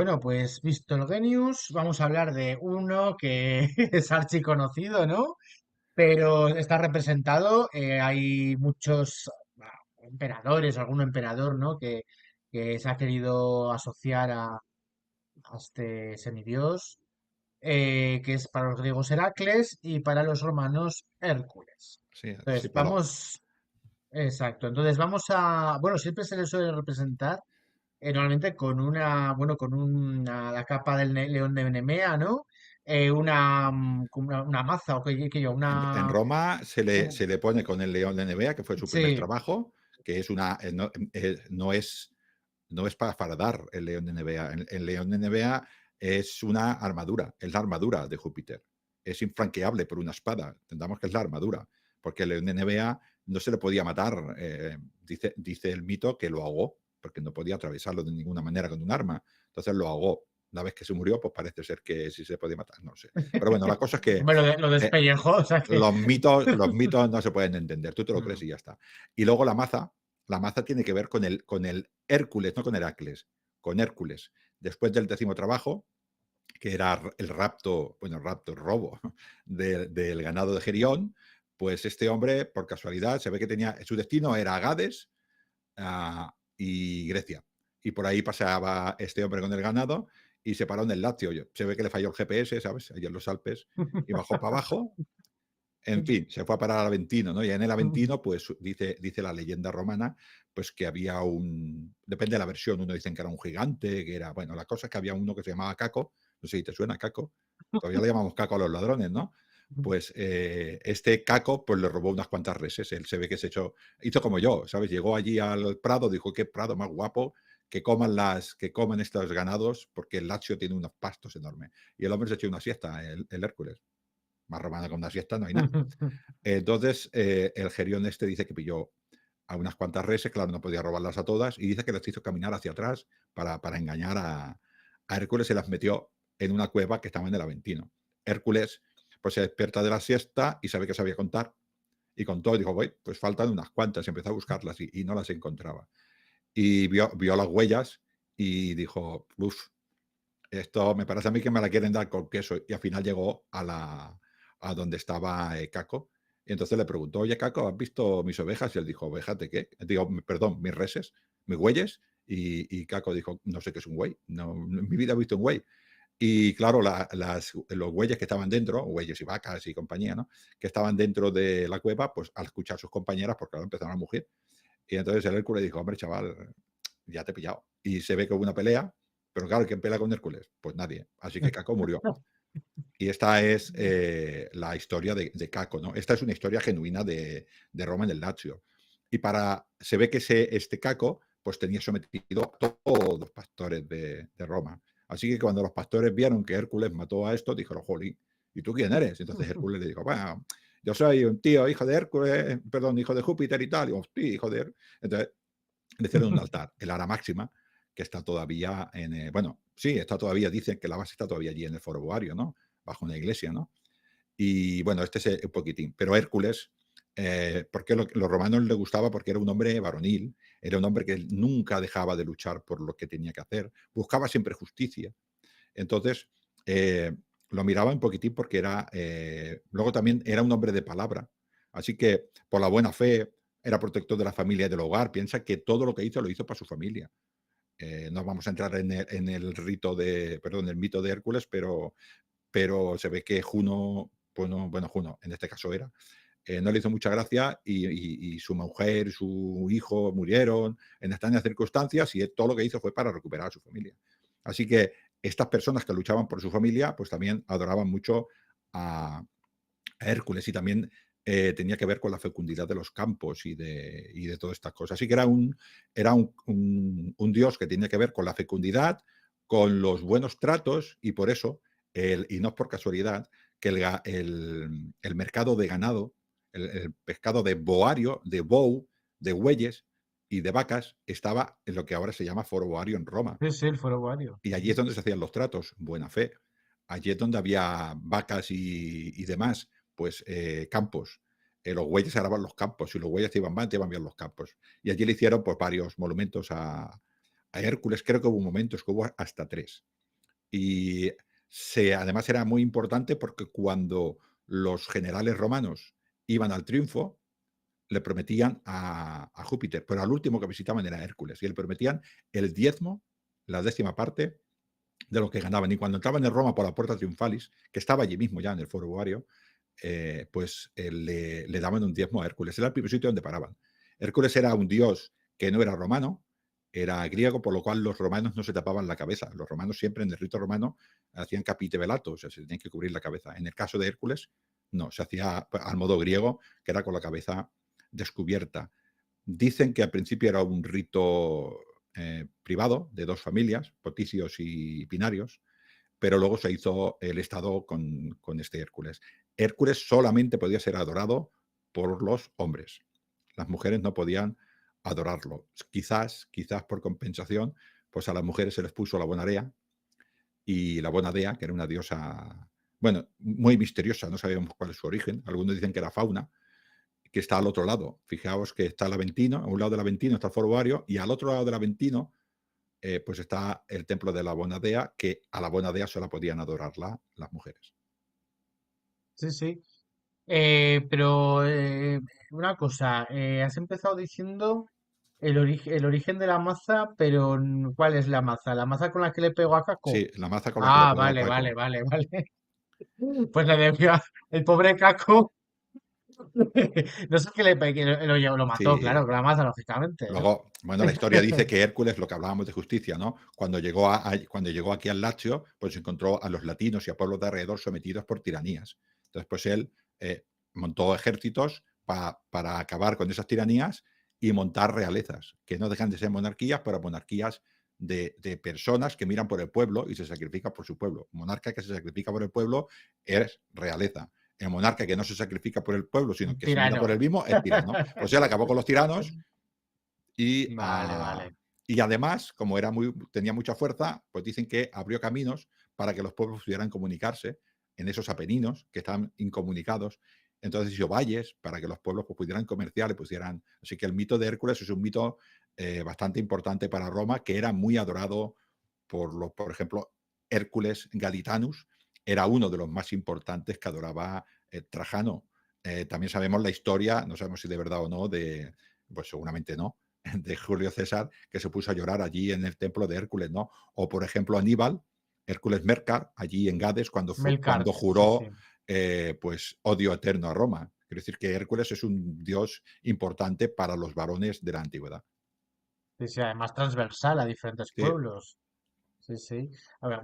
bueno, pues visto el Genius, vamos a hablar de uno que es archiconocido, ¿no? Pero está representado, hay muchos emperadores, algún emperador, ¿no? Que se ha querido asociar a este semidios, que es para los griegos Heracles y para los romanos Hércules. Sí, Entonces, Discípulo. vamos, exacto, entonces vamos bueno, siempre se le suele representar normalmente con bueno, con la capa del león de Nemea, ¿no? Como una maza, o qué yo, En Roma un- se le pone con el león de Nevea, que fue su primer sí, trabajo, que es no es para fardar el león de Nevea. El león de Nevea es una armadura, es la armadura de Júpiter. Es infranqueable por una espada. Entendamos que es la armadura, porque el león de Nevea no se le podía matar. Dice el mito que lo ahogó, porque no podía atravesarlo de ninguna manera con un arma. Entonces lo ahogó. Una vez que se murió, pues parece ser que sí se podía matar, no sé. Pero bueno, la cosa es que hombre, lo eh, despellejó, o sea que... los mitos no se pueden entender, tú te lo crees Mm, y ya está. Y luego la maza tiene que ver con el Hércules, no con Heracles, con Hércules. Después del 10.º trabajo, que era el rapto, bueno, el robo del ganado de Gerión, pues este hombre, por casualidad, se ve que su destino era Agades y Grecia. Y por ahí pasaba este hombre con el ganado y se paró en el Lacio. Se ve que le falló el GPS, ¿sabes? Allí en los Alpes, y bajó para abajo. En fin, se fue a parar al Aventino, ¿no? Y en el Aventino, pues dice la leyenda romana, pues que había depende de la versión, uno dicen que era un gigante, que era, bueno, la cosa es que había uno que se llamaba Caco, no sé si te suena Caco, todavía le llamamos Caco a los ladrones, ¿no? Pues este Caco, pues le robó unas cuantas reses, él se ve que hizo como yo, ¿sabes? Llegó allí al Prado, dijo, qué Prado más guapo, que coman estos ganados, porque el Lacio tiene unos pastos enormes. Y el hombre se echó una siesta, el Hércules, más romana que una siesta no hay nada. Entonces, el Gerión este dice que pilló a unas cuantas reses, claro, no podía robarlas a todas, y dice que las hizo caminar hacia atrás para engañar a Hércules, y las metió en una cueva que estaba en el Aventino. Hércules pues se despierta de la siesta y sabe que sabía contar, y contó y dijo, voy, pues faltan unas cuantas, y empezó a buscarlas y no las encontraba. Y vio las huellas y dijo, uff, esto me parece a mí que me la quieren dar con queso. Y al final llegó a donde estaba Caco. Y entonces le preguntó, oye, Caco, ¿has visto mis ovejas? Y él dijo, ¿ovejas de qué? Digo, perdón, mis reses, mis bueyes. Y Caco dijo, no sé qué es un buey. No, en mi vida he visto un buey. Y claro, los bueyes que estaban dentro, bueyes y vacas y compañía, ¿no? Que estaban dentro de la cueva, pues al escuchar a sus compañeras, porque ahora empezaron a mugir. Y entonces el Hércules dijo, hombre, chaval, ya te he pillado. Y se ve que hubo una pelea, pero claro, ¿quién pelea con Hércules? Pues nadie. Así que Caco murió. Y esta es la historia de Caco, ¿no? Esta es una historia genuina de Roma en el Lazio. Y se ve que este Caco pues tenía sometido a todos los pastores de Roma. Así que cuando los pastores vieron que Hércules mató a esto, dijeron, jolín, ¿y tú quién eres? Entonces Hércules le dijo, bueno, yo soy un tío, hijo de Hércules, perdón, hijo de Júpiter y tal. Y hostia, hijo de Hércules. Entonces le hicieron un altar, el Ara Máxima, que está todavía bueno, sí, está todavía, dicen que la base está todavía allí en el Foro Boario, ¿no? Bajo una iglesia, ¿no? Y bueno, este es un poquitín. Pero Hércules, porque los romanos le gustaba porque era un hombre varonil, era un hombre que nunca dejaba de luchar por lo que tenía que hacer, buscaba siempre justicia. Entonces, lo miraba un poquitín porque luego también era un hombre de palabra. Así que por la buena fe, era protector de la familia y del hogar. Piensa que todo lo que hizo lo hizo para su familia. No vamos a entrar en el rito perdón, el mito de Hércules, pero se ve que Juno, bueno, Juno en este caso no le hizo mucha gracia y su mujer, su hijo murieron en extrañas circunstancias y todo lo que hizo fue para recuperar a su familia. Así que estas personas que luchaban por su familia, pues también adoraban mucho a Hércules y también tenía que ver con la fecundidad de los campos y de todas estas cosas. Así que era un dios que tenía que ver con la fecundidad, con los buenos tratos y por eso, y no es por casualidad, que el mercado de ganado, el pescado de boario, de bou, de bueyes y de vacas estaba en lo que ahora se llama Foro Boario en Roma. Sí, sí, el foro Vario. Y allí es donde se hacían los tratos, buena fe. Allí es donde había vacas y demás, pues campos. Los bueyes araban los campos, y los bueyes iban mal, te iban bien los campos. Y allí le hicieron pues varios monumentos a Hércules, creo que hubo momentos que hubo hasta 3. Y además era muy importante porque cuando los generales romanos iban al triunfo, le prometían a Júpiter, pero al último que visitaban era Hércules, y le prometían el diezmo, la décima parte de lo que ganaban. Y cuando entraban en Roma por la Puerta Triunfalis, que estaba allí mismo ya en el Foro Boario, pues le daban un diezmo a Hércules. Era el primer sitio donde paraban. Hércules era un dios que no era romano, era griego, por lo cual los romanos no se tapaban la cabeza. Los romanos siempre en el rito romano hacían capite velato, o sea, se tenían que cubrir la cabeza. En el caso de Hércules, no, se hacía al modo griego, que era con la cabeza descubierta. Dicen que al principio era un rito privado de dos familias, Poticios y Pinarios, pero luego se hizo el Estado con este Hércules. Hércules solamente podía ser adorado por los hombres. Las mujeres no podían adorarlo. Quizás por compensación, pues a las mujeres se les puso la Bonarea, y la Bonadea, que era una diosa, bueno, muy misteriosa, no sabemos cuál es su origen. Algunos dicen que era Fauna, que está al otro lado. Fijaos que está el Aventino, a un lado del Aventino está el Foro Boario, y al otro lado del Aventino pues está el templo de la Bonadea, que a la Bonadea solo podían adorarla las mujeres. Sí, sí. Pero una cosa, has empezado diciendo el origen de la maza, pero ¿cuál es la maza? ¿La maza con la que le pegó a Caco? Sí, la maza con la que le Ah, pegó a vale, vale, Caco. vale, vale. Pues le debió el pobre Caco. No sé qué que lo mató, claro, Sí. con la maza, lógicamente, ¿no? Luego, bueno, la historia dice que Hércules, lo que hablábamos de justicia, ¿no? Cuando llegó aquí al Lacio, pues encontró a los latinos y a pueblos de alrededor sometidos por tiranías. Entonces, pues él montó ejércitos para acabar con esas tiranías y montar realezas, que no dejan de ser monarquías, pero monarquías de personas que miran por el pueblo y se sacrifican por su pueblo. Un monarca que se sacrifica por el pueblo es realeza. El monarca que no se sacrifica por el pueblo, sino Un que se mira por tirano. el mismo, es tirano. Pues él acabó con los tiranos y, Vale, vale. y además, como tenía mucha fuerza, pues dicen que abrió caminos para que los pueblos pudieran comunicarse en esos Apeninos que estaban incomunicados. Entonces hizo valles para que los pueblos pues, pudieran comerciar y pusieran. Así que el mito de Hércules es un mito bastante importante para Roma, que era muy adorado por ejemplo, Hércules Galitanus era uno de los más importantes que adoraba Trajano. También sabemos la historia, no sabemos si de verdad o no, pues seguramente no, de Julio César, que se puso a llorar allí en el templo de Hércules, ¿no? O, por ejemplo, Aníbal, Hércules Mercar, allí en Gades, Melkart, cuando sí, sí. juró pues odio eterno a Roma. Quiero decir que Hércules es un dios importante para los varones de la antigüedad. Sí, sí, además transversal a diferentes Sí. pueblos. Sí, sí. A ver,